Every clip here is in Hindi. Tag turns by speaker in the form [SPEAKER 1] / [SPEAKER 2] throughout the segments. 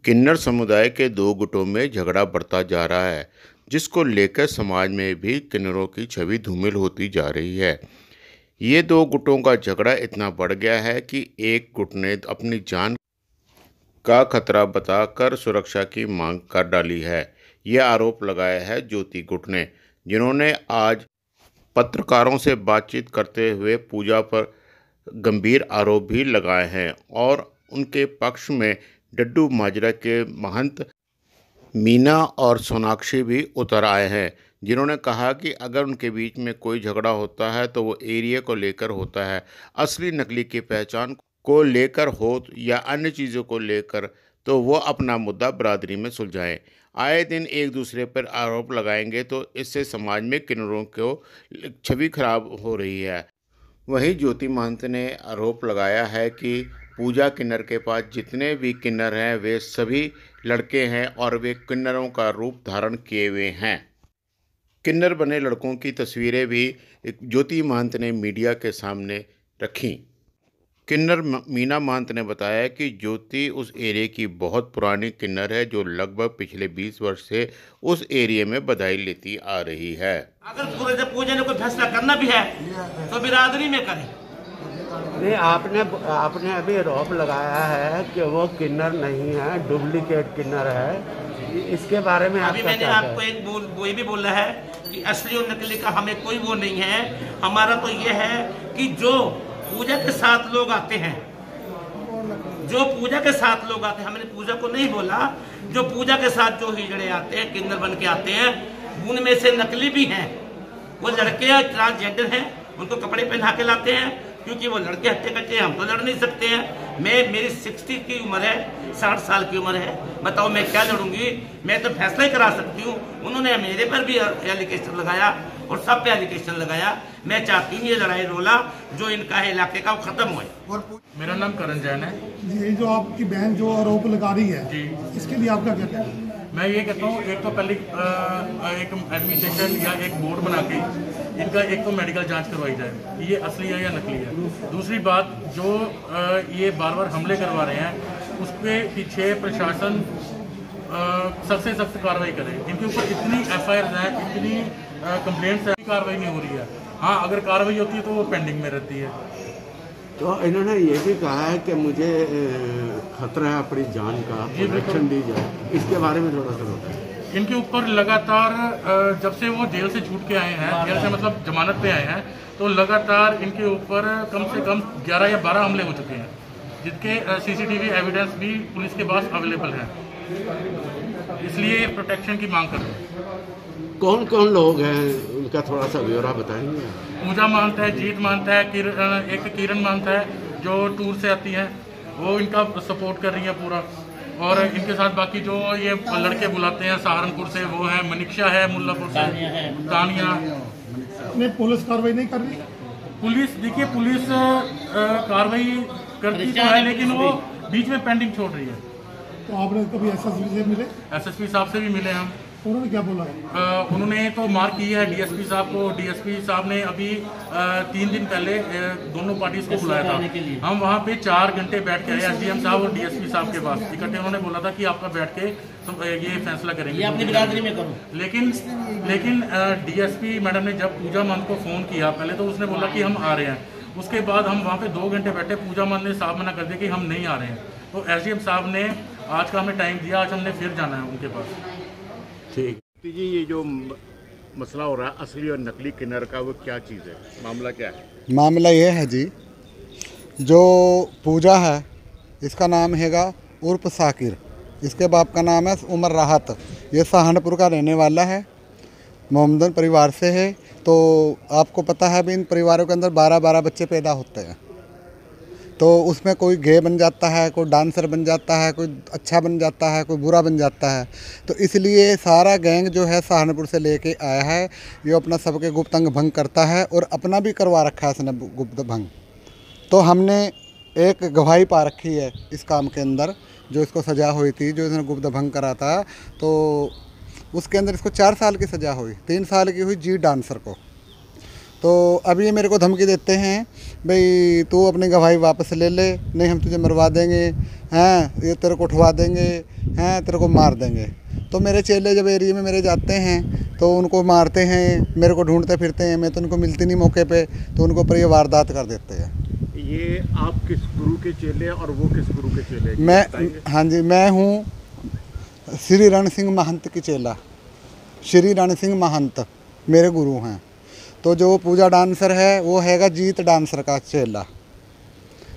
[SPEAKER 1] किन्नर समुदाय के दो गुटों में झगड़ा बढ़ता जा रहा है, जिसको लेकर समाज में भी किन्नरों की छवि धूमिल होती जा रही है। ये दो गुटों का झगड़ा इतना बढ़ गया है कि एक गुट ने अपनी जान का खतरा बताकर सुरक्षा की मांग कर डाली है। यह आरोप लगाया है ज्योति गुट ने, जिन्होंने आज पत्रकारों से बातचीत करते हुए पूजा पर गंभीर आरोप भी लगाए हैं और उनके पक्ष में डड्डू माजरा के महंत मीना और सोनाक्षी भी उतर आए हैं, जिन्होंने कहा कि अगर उनके बीच में कोई झगड़ा होता है तो वो एरिया को लेकर होता है। असली नकली की पहचान को लेकर हो या अन्य चीज़ों को लेकर तो वो अपना मुद्दा बरादरी में सुलझाएं। आए दिन एक दूसरे पर आरोप लगाएंगे तो इससे समाज में किन्नरों को छवि खराब हो रही है। वहीं ज्योति महंत ने आरोप लगाया है कि पूजा किन्नर के पास जितने भी किन्नर हैं वे सभी लड़के हैं और वे किन्नरों का रूप धारण किए हुए हैं। किन्नर बने लड़कों की तस्वीरें भी ज्योति महंत ने मीडिया के सामने रखीं। किन्नर मीना महंत ने बताया कि ज्योति उस एरिया की बहुत पुरानी किन्नर है, जो लगभग पिछले 20 वर्ष से उस एरिया में बधाई लेती आ रही है।
[SPEAKER 2] अगर पूजा ने कोई फैसला करना भी है तो बिरादरी में करें।
[SPEAKER 3] नहीं, आपने अभी आरोप लगाया है कि वो किन्नर नहीं है, डुप्लीकेट किन्नर है। इसके बारे में
[SPEAKER 2] अभी मैंने आपको एक वो भी बोला है कि असली और नकली का हमें कोई वो नहीं है। हमारा तो ये है कि जो पूजा के साथ लोग आते हैं, हमने पूजा को नहीं बोला, जो पूजा के साथ जो हिजड़े आते हैं, किन्नर बन के आते हैं, उनमें से नकली भी हैं। वो लड़के ट्रांसजेंडर हैं, उनको कपड़े पहना के लाते हैं क्योंकि वो लड़के हट्टे कट्टे, हम तो लड़ नहीं सकते हैं। मेरी 60 की उम्र है, 60 साल की उम्र है, बताओ मैं क्या लड़ूंगी? मैं तो फैसला ही करा सकती हूँ। उन्होंने मेरे पर भी एलिगेशन लगाया और सब पे एलिगेशन लगाया। मैं चाहती हूँ ये लड़ाई रोला जो इनका है इलाके का वो खत्म हो।
[SPEAKER 4] मेरा नाम करण जैन है
[SPEAKER 5] जी। जो आपकी बहन जो आरोप लगा रही है
[SPEAKER 4] जी,
[SPEAKER 5] इसके लिए आपका क्या कहना है?
[SPEAKER 4] मैं ये कहता हूँ, एक तो पहले एक एडमिनिस्ट्रेशन या एक बोर्ड बना के इनका एक तो मेडिकल जांच करवाई जाए, ये असली है या नकली है। दूसरी बात, जो ये बार बार हमले करवा रहे हैं उसके पीछे प्रशासन सख्त से सख्त कार्रवाई करे। इनके ऊपर इतनी FIR हैं, इतनी कंप्लेंट्स हैं, कार्रवाई नहीं हो रही है। हाँ, अगर कार्रवाई होती है तो वो पेंडिंग में रहती है।
[SPEAKER 3] तो इन्होंने ये भी कहा है कि मुझे खतरा है अपनी जान का, प्रोटेक्शन दी जाए। इसके बारे में थोड़ा सा बताएं।
[SPEAKER 4] इनके ऊपर लगातार जब से वो जेल से छूट के आए हैं, जेल से मतलब जमानत पे आए हैं, तो लगातार इनके ऊपर कम से कम 11 या 12 हमले हो चुके हैं, जिनके CCTV एविडेंस भी पुलिस के पास अवेलेबल है। इसलिए प्रोटेक्शन की मांग कर रहे हैं।
[SPEAKER 3] कौन कौन लोग हैं, उनका थोड़ा सा ब्यौरा बताएंगे?
[SPEAKER 4] पूजा महंत है, जीत महंत है, एक किरण महंत है जो टूर से आती है, वो इनका सपोर्ट कर रही है पूरा। और इनके साथ बाकी जो ये लड़के बुलाते हैं सहारनपुर से, वो है मनीषा है, मुल्लापुर से तानिया।
[SPEAKER 5] नहीं, पुलिस कार्रवाई नहीं कर रही?
[SPEAKER 4] पुलिस देखिए, पुलिस कार्रवाई करती तो है, लेकिन वो बीच में पेंडिंग छोड़ रही है।
[SPEAKER 5] तो आपने कभी SSP से मिले?
[SPEAKER 4] SSP साहब से भी मिले हम।
[SPEAKER 5] उन्होंने क्या बोला?
[SPEAKER 4] उन्होंने तो मार्क की है DSP साहब को। DSP साहब ने अभी 3 दिन पहले दोनों पार्टीज को बुलाया था। हम वहाँ पे 4 घंटे बैठ के आए, SDM साहब और DSP साहब के पास इकट्ठे। उन्होंने बोला था कि आपका बैठ के ये फैसला करेंगे,
[SPEAKER 2] अपनी बिरादरी में करो।
[SPEAKER 4] लेकिन DSP मैडम ने जब पूजा महंत को फ़ोन किया, पहले तो उसने बोला कि हम आ रहे हैं। उसके बाद हम वहाँ पे 2 घंटे बैठे, पूजा महंत ने साफ मना कर दिया कि हम नहीं आ रहे हैं। तो SDM साहब ने आज का हमें टाइम दिया, आज हमने फिर जाना है उनके पास।
[SPEAKER 3] ठीक
[SPEAKER 1] जी, ये जो मसला हो रहा है असली और नकली किन्नर का, वो क्या चीज़ है? मामला क्या है?
[SPEAKER 6] मामला ये है जी, जो पूजा है इसका नाम हैगा उर्फ साकिर, इसके बाप का नाम है उमर राहत। ये सहारनपुर का रहने वाला है, मोहम्मदन परिवार से है। तो आपको पता है भी इन परिवारों के अंदर 12-12 बच्चे पैदा होते हैं। तो उसमें कोई गे बन जाता है, कोई डांसर बन जाता है, कोई अच्छा बन जाता है, कोई बुरा बन जाता है। तो इसलिए सारा गैंग जो है सहारनपुर से लेके आया है, ये अपना सबके गुप्त अंग भंग करता है और अपना भी करवा रखा है इसने गुप्त भंग। तो हमने एक गवाही पा रखी है इस काम के अंदर, जो इसको सज़ा हुई थी, जो इसने गुप्त भंग करा था। तो उसके अंदर इसको 4 साल की सज़ा हुई, 3 साल की हुई जी डांसर को। तो अभी ये मेरे को धमकी देते हैं, भाई तू अपनी गवाही वापस ले ले, नहीं हम तुझे मरवा देंगे, हैं ये तेरे को उठवा देंगे, हैं तेरे को मार देंगे। तो मेरे चेले जब एरिया में मेरे जाते हैं तो उनको मारते हैं, मेरे को ढूंढते फिरते हैं, मैं तो उनको मिलती नहीं मौके पे, तो उनको पर ये वारदात कर देते हैं।
[SPEAKER 1] ये आप किस गुरु के चेले हैं और वो किस गुरु के चेले हैं?
[SPEAKER 6] मैं, हाँ जी, मैं हूँ श्री रण सिंह महंत की चेला। श्री रण सिंह महंत मेरे गुरु हैं। तो जो पूजा डांसर है वो हैगा जीत डांसर का चेला।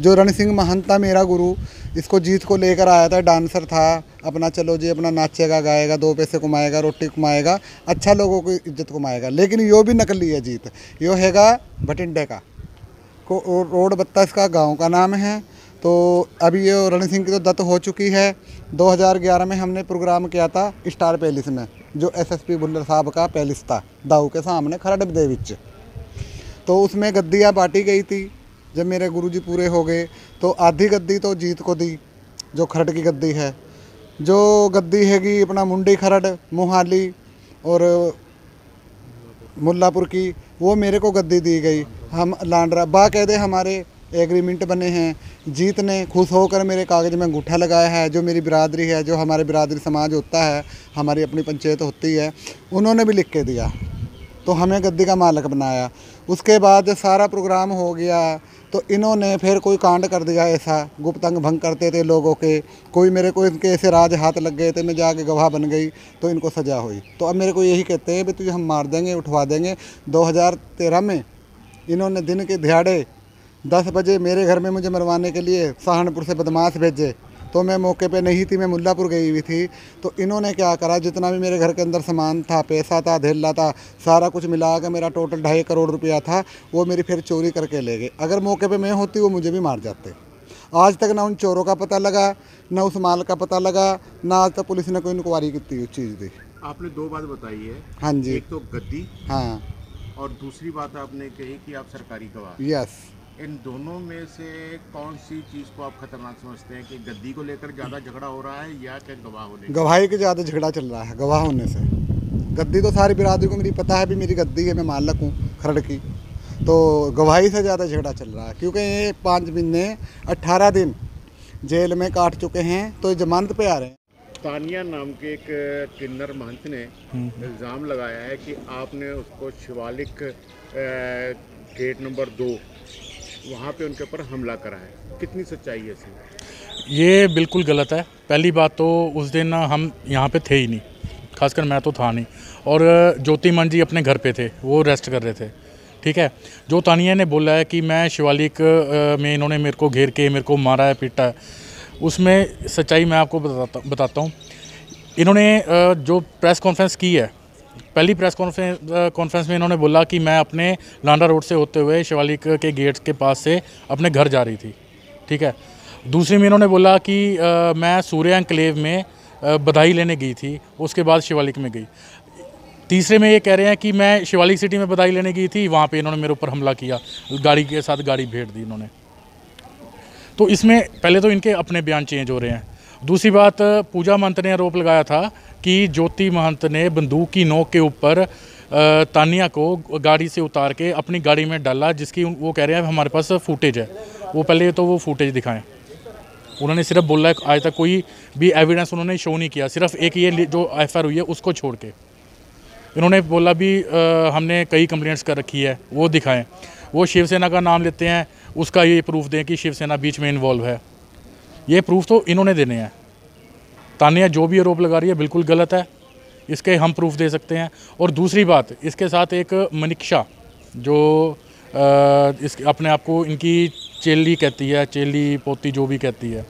[SPEAKER 6] जो रण सिंह महंत था मेरा गुरु, इसको जीत को लेकर आया था, डांसर था अपना, चलो जी अपना नाचेगा गाएगा, 2 पैसे कमाएगा, रोटी कमाएगा, अच्छा लोगों की इज्जत कमाएगा। लेकिन यो भी नकली है जीत, यो हैगा भटिंडे का, को रोड 32 का गांव का नाम है। तो अभी ये रण सिंह की तो दत्त हो चुकी है। 2011 में हमने प्रोग्राम किया था स्टार पैलेस में, जो SSP भुल्लर साहब का पैलेस था दाऊ के सामने खरड़ दे विच। तो उसमें गद्दियाँ बांटी गई थी। जब मेरे गुरुजी पूरे हो गए तो आधी गद्दी तो जीत को दी, जो खरड़ की गद्दी है। जो गद्दी हैगी अपना मुंडी खरड़ मोहाली और मुल्लापुर की, वो मेरे को गद्दी दी गई। हम लांडरा बाकायदे हमारे एग्रीमेंट बने हैं। जीत ने खुश होकर मेरे कागज़ में अंगूठा लगाया है। जो मेरी बिरादरी है, जो हमारे बिरादरी समाज होता है, हमारी अपनी पंचायत होती है, उन्होंने भी लिख के दिया, तो हमें गद्दी का मालिक बनाया। उसके बाद जब सारा प्रोग्राम हो गया तो इन्होंने फिर कोई कांड कर दिया ऐसा, गुप्त अंग भंग करते थे लोगों के, कोई मेरे को इनके ऐसे राज हाथ लग गए थे, मैं जाके गवाह बन गई तो इनको सज़ा हुई। तो अब मेरे को यही कहते हैं भाई तुझे हम मार देंगे, उठवा देंगे। 2013 में इन्होंने दिन के दिहाड़े 10 बजे मेरे घर में मुझे मरवाने के लिए सहारनपुर से बदमाश भेजे। तो मैं मौके पे नहीं थी, मैं मुल्लापुर गई हुई थी। तो इन्होंने क्या करा, जितना भी मेरे घर के अंदर सामान था, पैसा था, धेला था, सारा कुछ मिला के मेरा टोटल 2.5 करोड़ रुपया था, वो मेरी फिर चोरी करके ले गए। अगर मौके पे मैं होती वो मुझे भी मार जाते। आज तक ना उन चोरों का पता लगा, ना उस माल का पता लगा, ना आज तक पुलिस ने कोई इंक्वायरी की थी उस चीज़ की।
[SPEAKER 1] आपने 2 बात बताई है।
[SPEAKER 6] हाँ जी।
[SPEAKER 1] एक तो गद्दी,
[SPEAKER 6] हाँ,
[SPEAKER 1] और दूसरी बात आपने कही कि आप सरकारी गवाह।
[SPEAKER 6] यस।
[SPEAKER 1] इन दोनों में से कौन सी चीज़ को आप खतरनाक समझते हैं, कि गद्दी को लेकर ज़्यादा झगड़ा हो रहा है या क्या गवाह होने?
[SPEAKER 6] गवाही के ज़्यादा झगड़ा चल रहा है गवाह होने से। गद्दी तो सारी बिरादरी को मेरी पता है भी मेरी गद्दी है, मैं मालक हूँ खरड़ की। तो गवाही से ज़्यादा झगड़ा चल रहा है, क्योंकि ये 5 महीने 18 दिन जेल में काट चुके हैं, तो ये जमानत पे आ रहे हैं।
[SPEAKER 1] तानिया नाम के एक किन्नर महंत ने इल्ज़ाम लगाया है कि आपने उसको शिवालिक गेट नंबर 2 वहाँ पे उनके ऊपर हमला करा है। कितनी सच्चाई है इसमें?
[SPEAKER 4] ये बिल्कुल गलत है। पहली बात तो उस दिन हम यहाँ पे थे ही नहीं, खासकर मैं तो था नहीं, और ज्योतिमन जी अपने घर पे थे, वो रेस्ट कर रहे थे। ठीक है, जो तानिया ने बोला है कि मैं शिवालिक में इन्होंने मेरे को घेर के मेरे को मारा है, पीटा है, उसमें सच्चाई मैं आपको बताता हूँ। इन्होंने जो प्रेस कॉन्फ्रेंस की है, पहली प्रेस कॉन्फ्रेंस में इन्होंने बोला कि मैं अपने लांडा रोड से होते हुए शिवालिक के गेट के पास से अपने घर जा रही थी। ठीक है, दूसरी में इन्होंने बोला कि मैं सूर्य एन्क्लेव में बधाई लेने गई थी, उसके बाद शिवालिक में गई। तीसरे में ये कह रहे हैं कि मैं शिवालिक सिटी में बधाई लेने गई थी, वहाँ पे इन्होंने मेरे ऊपर हमला किया, गाड़ी के साथ गाड़ी भेड़ दी इन्होंने। तो इसमें पहले तो इनके अपने बयान चेंज हो रहे हैं। दूसरी बात, पूजा महंत ने आरोप लगाया था कि ज्योति महंत ने बंदूक की नोक के ऊपर तानिया को गाड़ी से उतार के अपनी गाड़ी में डाला, जिसकी वो कह रहे हैं हमारे पास फुटेज है। वो पहले तो वो फुटेज दिखाएं। उन्होंने सिर्फ बोला है, आज तक कोई भी एविडेंस उन्होंने शो नहीं किया, सिर्फ एक ये जो FIR हुई है उसको छोड़ के। इन्होंने बोला भी हमने कई कंप्लेंट्स कर रखी है, वो दिखाएं। वो शिवसेना का नाम लेते हैं, उसका ये प्रूफ दें कि शिवसेना बीच में इन्वॉल्व है। ये प्रूफ तो इन्होंने देने हैं। तानिया जो भी आरोप लगा रही है बिल्कुल गलत है, इसके हम प्रूफ दे सकते हैं। और दूसरी बात, इसके साथ एक मनीषा जो इस अपने आप को इनकी चेली कहती है, चेली पोती जो भी कहती है,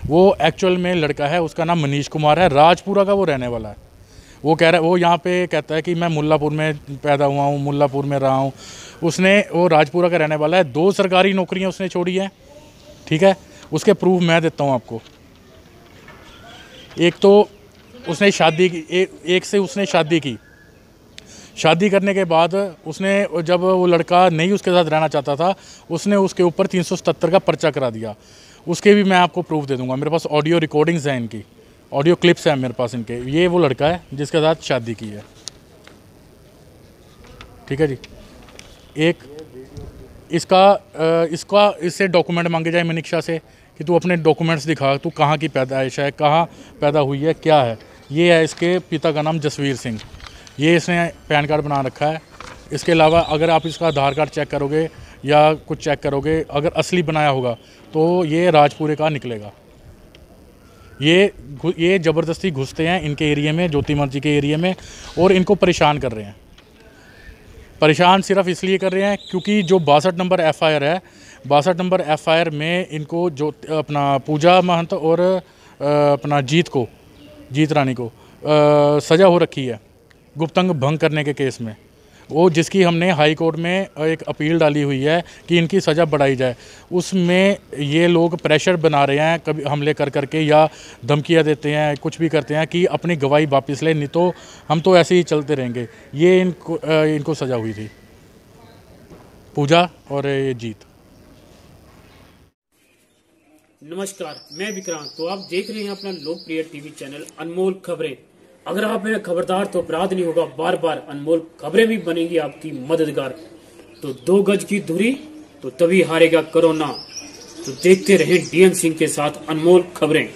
[SPEAKER 4] वो एक्चुअल में लड़का है, उसका नाम मनीष कुमार है, राजपुरा का वो रहने वाला है। वो कह रहा है, वो यहाँ पे कहता है कि मैं मुल्लापुर में पैदा हुआ हूँ, मुल्लापुर में रहा हूँ। वो राजपुरा का रहने वाला है। 2 सरकारी नौकरियाँ उसने छोड़ी हैं। ठीक है, उसके प्रूफ मैं देता हूँ आपको। एक तो उसने शादी की, एक से उसने शादी की। शादी करने के बाद उसने, जब वो लड़का नहीं उसके साथ रहना चाहता था, उसने उसके ऊपर 377 का पर्चा करा दिया। उसके भी मैं आपको प्रूफ दे दूंगा। मेरे पास ऑडियो रिकॉर्डिंग्स हैं, इनकी ऑडियो क्लिप्स हैं मेरे पास इनके। ये वो लड़का है जिसके साथ शादी की है। ठीक है जी। इससे डॉक्यूमेंट मांगे जाए मनीषा से कि तू अपने डॉक्यूमेंट्स दिखा, तू कहाँ की पैदाइश है, कहाँ पैदा हुई है, क्या है। ये है इसके पिता का नाम जसवीर सिंह, ये इसने पैन कार्ड बना रखा है। इसके अलावा अगर आप इसका आधार कार्ड चेक करोगे या कुछ चेक करोगे, अगर असली बनाया होगा तो ये राजपुरे का निकलेगा। ये ज़बरदस्ती घुसते हैं इनके एरिया में, ज्योतिमर्जी जी के एरिया में, और इनको परेशान कर रहे हैं। परेशान सिर्फ इसलिए कर रहे हैं क्योंकि जो 62 नंबर FIR है, 62 नंबर FIR में इनको जो अपना पूजा महंत और अपना जीत रानी को सज़ा हो रखी है गुप्तांग भंग करने के केस में, वो जिसकी हमने हाई कोर्ट में एक अपील डाली हुई है कि इनकी सज़ा बढ़ाई जाए। उसमें ये लोग प्रेशर बना रहे हैं, कभी हमले कर करके या धमकियां देते हैं, कुछ भी करते हैं कि अपनी गवाही वापस ले, नहीं तो हम तो ऐसे ही चलते रहेंगे। ये इनको सज़ा हुई थी, पूजा और ये जीत।
[SPEAKER 7] नमस्कार, मैं विक्रांत। तो आप देख रहे हैं अपना लोकप्रिय टीवी चैनल अनमोल खबरें। अगर आप हैं खबरदार तो अपराध नहीं होगा बार बार। अनमोल खबरें भी बनेंगी आपकी मददगार। तो 2 गज की दूरी तो तभी हारेगा कोरोना। तो देखते रहें DM सिंह के साथ अनमोल खबरें।